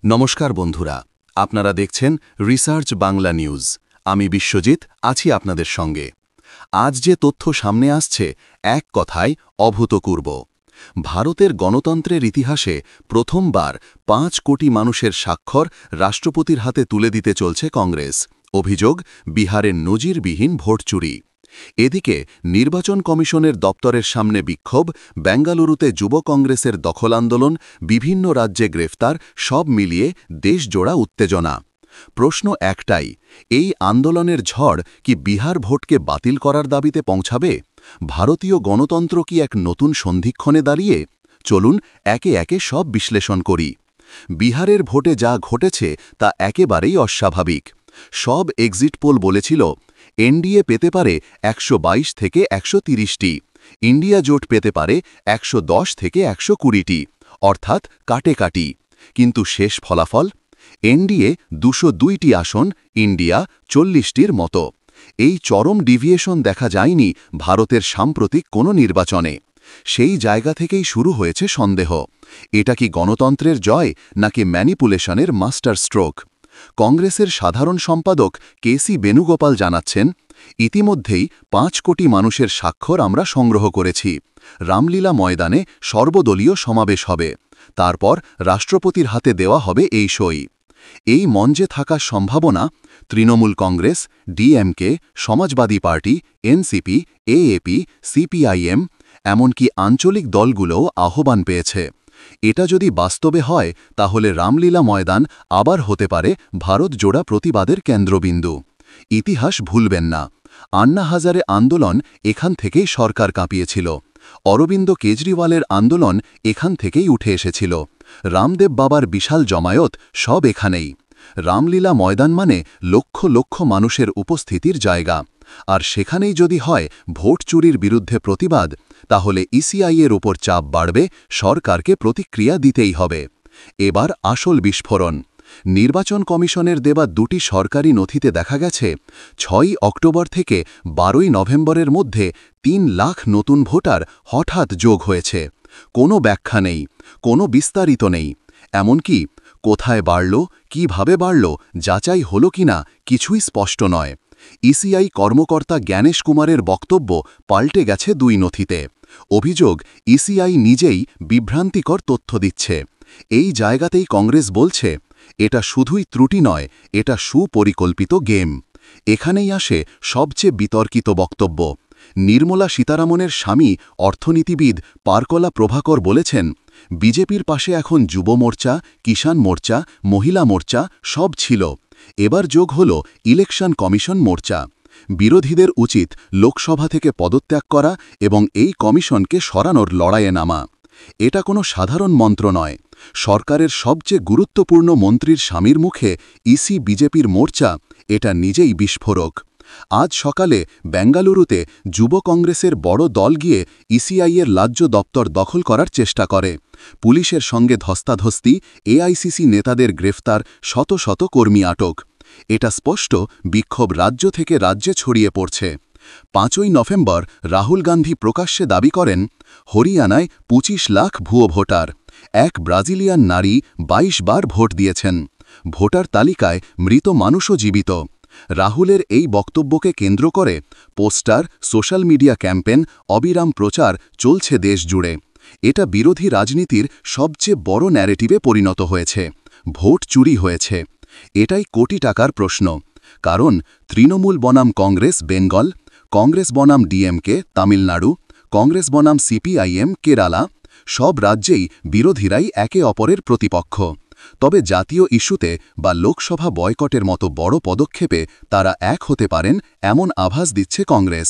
নমস্কার বন্ধুরা, আপনারা দেখছেন রিসার্চ বাংলা নিউজ। আমি বিশ্বজিৎ আছি আপনাদের সঙ্গে। আজ যে তথ্য সামনে আসছে এক কথায় অভূতপূর্ব। ভারতের গণতন্ত্রের ইতিহাসে প্রথমবার ৫ কোটি মানুষের স্বাক্ষর রাষ্ট্রপতির হাতে তুলে দিতে চলছে কংগ্রেস। অভিযোগ বিহারের নজিরবিহীন ভোট চুরি। এদিকে নির্বাচন কমিশনের দপ্তরের সামনে বিক্ষোভ, বেঙ্গালুরুতে যুব কংগ্রেসের দখল আন্দোলন, বিভিন্ন রাজ্যে গ্রেফতার, সব মিলিয়ে দেশজোড়া উত্তেজনা। প্রশ্ন একটাই, এই আন্দোলনের ঝড় কি বিহার ভোটকে বাতিল করার দাবিতে পৌঁছাবে? ভারতীয় গণতন্ত্র কি এক নতুন সন্ধিক্ষণে দাঁড়িয়ে? চলুন একে একে সব বিশ্লেষণ করি। বিহারের ভোটে যা ঘটেছে তা একেবারেই অস্বাভাবিক। সব এক্সিট পোল বলেছিল এনডিএ পেতে পারে ১২২ থেকে ১৩০টি, ইন্ডিয়া জোট পেতে পারে ১১০ থেকে ১২০টি, অর্থাৎ কাটেকাটি। কিন্তু শেষ ফলাফল, এনডিএ ২০২টি আসন, ইন্ডিয়া ৪০টির মতো। এই চরম ডিভিয়েশন দেখা যায়নি ভারতের সাম্প্রতিক কোনো নির্বাচনে। সেই জায়গা থেকেই শুরু হয়েছে সন্দেহ, এটা কি গণতন্ত্রের জয় নাকি ম্যানিপুলেশনের মাস্টার স্ট্রোক? কংগ্রেসের সাধারণ সম্পাদক কেসি বেণুগোপাল জানাচ্ছেন, ইতিমধ্যেই ৫ কোটি মানুষের স্বাক্ষর আমরা সংগ্রহ করেছি। রামলীলা ময়দানে সর্বদলীয় সমাবেশ হবে, তারপর রাষ্ট্রপতির হাতে দেওয়া হবে এই সই। এই মঞ্চে থাকার সম্ভাবনা Trinamool Congress, DMK, Samajwadi party, NCP, AAP, CPIM, এমনকি আঞ্চলিক দলগুলোও আহ্বান পেয়েছে। এটা যদি বাস্তবে হয় তাহলে রামলীলা ময়দান আবার হতে পারে ভারত জোড়া প্রতিবাদের কেন্দ্রবিন্দু। ইতিহাস ভুলবেন না, আন্না হাজারে আন্দোলন এখান থেকেই সরকার কাঁপিয়েছিল। অরবিন্দ কেজরিওয়ালের আন্দোলন এখান থেকেই উঠে এসেছিল। রামদেব বাবার বিশাল জমায়েত সব এখানেই। রামলীলা ময়দান মানে লক্ষ লক্ষ মানুষের উপস্থিতির জায়গা। আর সেখানেই যদি হয় ভোট চুরির বিরুদ্ধে প্রতিবাদ, তাহলে ইসিআইয়ের উপর চাপ বাড়বে, সরকারকে প্রতিক্রিয়া দিতেই হবে। এবার আসল বিস্ফোরণ। নির্বাচন কমিশনের দেওয়া দুটি সরকারি নথিতে দেখা গেছে ৬ই অক্টোবর থেকে ১২ই নভেম্বরের মধ্যে ৩ লাখ নতুন ভোটার হঠাৎ যোগ হয়েছে। কোনো ব্যাখ্যা নেই, কোনো বিস্তারিত নেই। এমনকি কোথায় বাড়ল, কিভাবে বাড়ল, যাচাই হলো কিনা কিছুই স্পষ্ট নয়। ইসিআই কর্মকর্তা জ্ঞানেশ কুমারের বক্তব্য পাল্টে গেছে দুই নথিতে। অভিযোগ ইসিআই নিজেই বিভ্রান্তিকর তথ্য দিচ্ছে। এই জায়গাতেই কংগ্রেস বলছে, এটা শুধুই ত্রুটি নয়, এটা সুপরিকল্পিত গেম। এখানেই আসে সবচেয়ে বিতর্কিত বক্তব্য। নির্মলা সীতারামনের স্বামী অর্থনীতিবিদ পারকলা প্রভাকর বলেছেন, বিজেপির পাশে এখন যুব মোর্চা, কিষাণ মোর্চা, মহিলা মোর্চা সব ছিল, এবার যোগ হল ইলেকশন কমিশন মোর্চা। বিরোধীদের উচিত লোকসভা থেকে পদত্যাগ করা এবং এই কমিশনকে সরানোর লড়াইয়ে নামা। এটা কোনো সাধারণ মন্ত্র নয়। সরকারের সবচেয়ে গুরুত্বপূর্ণ মন্ত্রীর স্বামীর মুখে ইসি বিজেপির মোর্চা, এটা নিজেই বিস্ফোরক। আজ সকালে বেঙ্গালুরুতে যুব কংগ্রেসের বড় দল গিয়ে ইসিআইয়ের রাজ্য দপ্তর দখল করার চেষ্টা করে। পুলিশের সঙ্গে ধস্তাধস্তি, এআইসিসি নেতাদের গ্রেফতার, শত শত কর্মী আটক। এটা স্পষ্ট বিক্ষোভ রাজ্য থেকে রাজ্যে ছড়িয়ে পড়ছে। ৫ই নভেম্বর রাহুল গান্ধী প্রকাশ্যে দাবি করেন, হরিয়ানায় ২৫ লাখ ভুয়ো ভোটার। এক ব্রাজিলিয়ান নারী ২২ বার ভোট দিয়েছেন। ভোটার তালিকায় মৃত মানুষও জীবিত। রাহুলের এই বক্তব্যকে কেন্দ্র করে পোস্টার, সোশ্যাল মিডিয়া ক্যাম্পেন, অবিরাম প্রচার চলছে দেশ জুড়ে। এটা বিরোধী রাজনীতির সবচেয়ে বড় ন্যারেটিভে পরিণত হয়েছে। ভোট চুরি হয়েছে, এটাই কোটি টাকার প্রশ্ন। কারণ তৃণমূল বনাম কংগ্রেস বেঙ্গল, কংগ্রেস বনাম ডিএমকে তামিলনাড়ু, কংগ্রেস বনাম সিপিআইএম কেরালা, সব রাজ্যেই বিরোধীরাই একে অপরের প্রতিপক্ষ। তবে জাতীয় ইস্যুতে বা লোকসভা বয়কটের মতো বড় পদক্ষেপে তারা এক হতে পারেন এমন আভাস দিচ্ছে কংগ্রেস।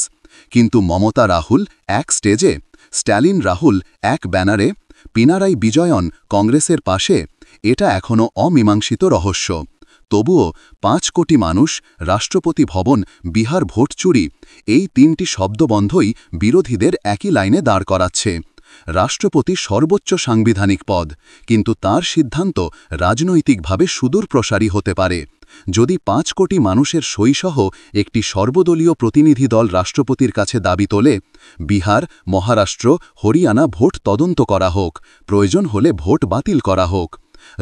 কিন্তু মমতা রাহুল এক স্টেজে, স্ট্যালিন রাহুল এক ব্যানারে, পিনারাই বিজয়ন কংগ্রেসের পাশে, এটা এখনও অমীমাংসিত রহস্য। তবুও ৫ কোটি মানুষ, রাষ্ট্রপতি ভবন, বিহার ভোট চুরি, এই তিনটি শব্দবন্ধই বিরোধীদের একই লাইনে দাঁড় করাচ্ছে। রাষ্ট্রপতি সর্বোচ্চ সাংবিধানিক পদ, কিন্তু তার সিদ্ধান্ত রাজনৈতিকভাবে সুদূরপ্রসারী হতে পারে। যদি ৫ কোটি মানুষের সইসহ একটি সর্বদলীয় প্রতিনিধি দল রাষ্ট্রপতির কাছে দাবি তোলে, বিহার, মহারাষ্ট্র, হরিয়ানা ভোট তদন্ত করা হোক, প্রয়োজন হলে ভোট বাতিল করা হোক,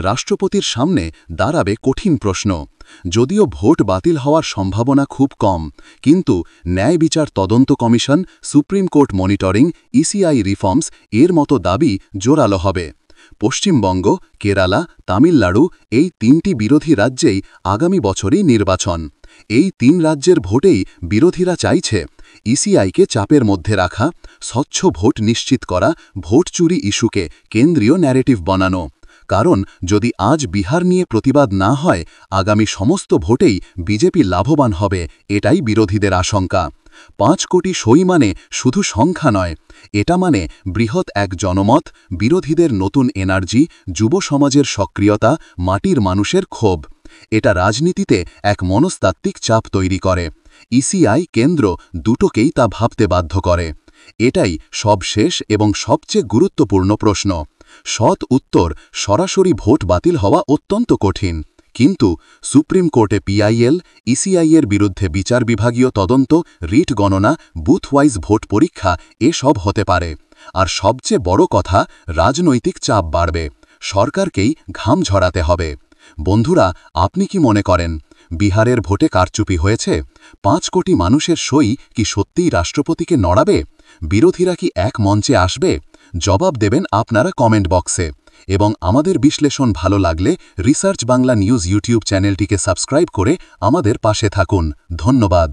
রাষ্ট্রপতির সামনে দাঁড়াবে কঠিন প্রশ্ন। যদিও ভোট বাতিল হওয়ার সম্ভাবনা খুব কম, কিন্তু ন্যায় বিচার তদন্ত commission, supreme court monitoring, ECI reforms এর মতো দাবি জোরালো হবে। পশ্চিমবঙ্গ, কেরালা, তামিলনাড়ু এই 3টি বিরোধী রাজ্যেই আগামী বছরই নির্বাচন। এই 3 রাজ্যের ভোটেই বিরোধীরা চাইছে ইসিআইকে চাপের মধ্যে রাখা, স্বচ্ছ ভোট নিশ্চিত করা, ভোট চুরি ইস্যুকে কেন্দ্রীয় ন্যারেটিভ বানানো। কারণ যদি আজ বিহার নিয়ে প্রতিবাদ না হয়, আগামী সমস্ত ভোটেই বিজেপি লাভবান হবে, এটাই বিরোধীদের আশঙ্কা। 5 কোটি সই মানে শুধু সংখ্যা নয়, এটা মানে বৃহৎ এক জনমত, বিরোধীদের নতুন এনার্জি, যুব সমাজের সক্রিয়তা, মাটির মানুষের ক্ষোভ। এটা রাজনীতিতে এক মনস্তাত্ত্বিক চাপ তৈরি করে। ইসিআই, কেন্দ্র দুটোকেই তা ভাবতে বাধ্য করে। এটাই সবশেষ এবং সবচেয়ে গুরুত্বপূর্ণ প্রশ্ন। সৎ উত্তর, সরাসরি ভোট বাতিল হওয়া অত্যন্ত কঠিন। কিন্তু সুপ্রিম কোর্টে পিআইএল, ইসিআইয়ের বিরুদ্ধে বিচার বিভাগীয় তদন্ত, রিট গণনা, বুথ ওয়াইজ ভোট পরীক্ষা এসব হতে পারে। আর সবচেয়ে বড় কথা, রাজনৈতিক চাপ বাড়বে, সরকারকেই ঘাম ঝরাতে হবে। বন্ধুরা, আপনি কি মনে করেন বিহারের ভোটে কারচুপি হয়েছে? 5 কোটি মানুষের সই কি সত্যিই রাষ্ট্রপতিকে নড়াবে? বিরোধীরা কি এক মঞ্চে আসবে? জবাব দেবেন আপনারা কমেন্ট বক্সে। এবং আমাদের বিশ্লেষণ ভালো লাগলে রিসার্চ বাংলা নিউজ ইউটিউব চ্যানেলটিকে সাবস্ক্রাইব করে আমাদের পাশে থাকুন। ধন্যবাদ।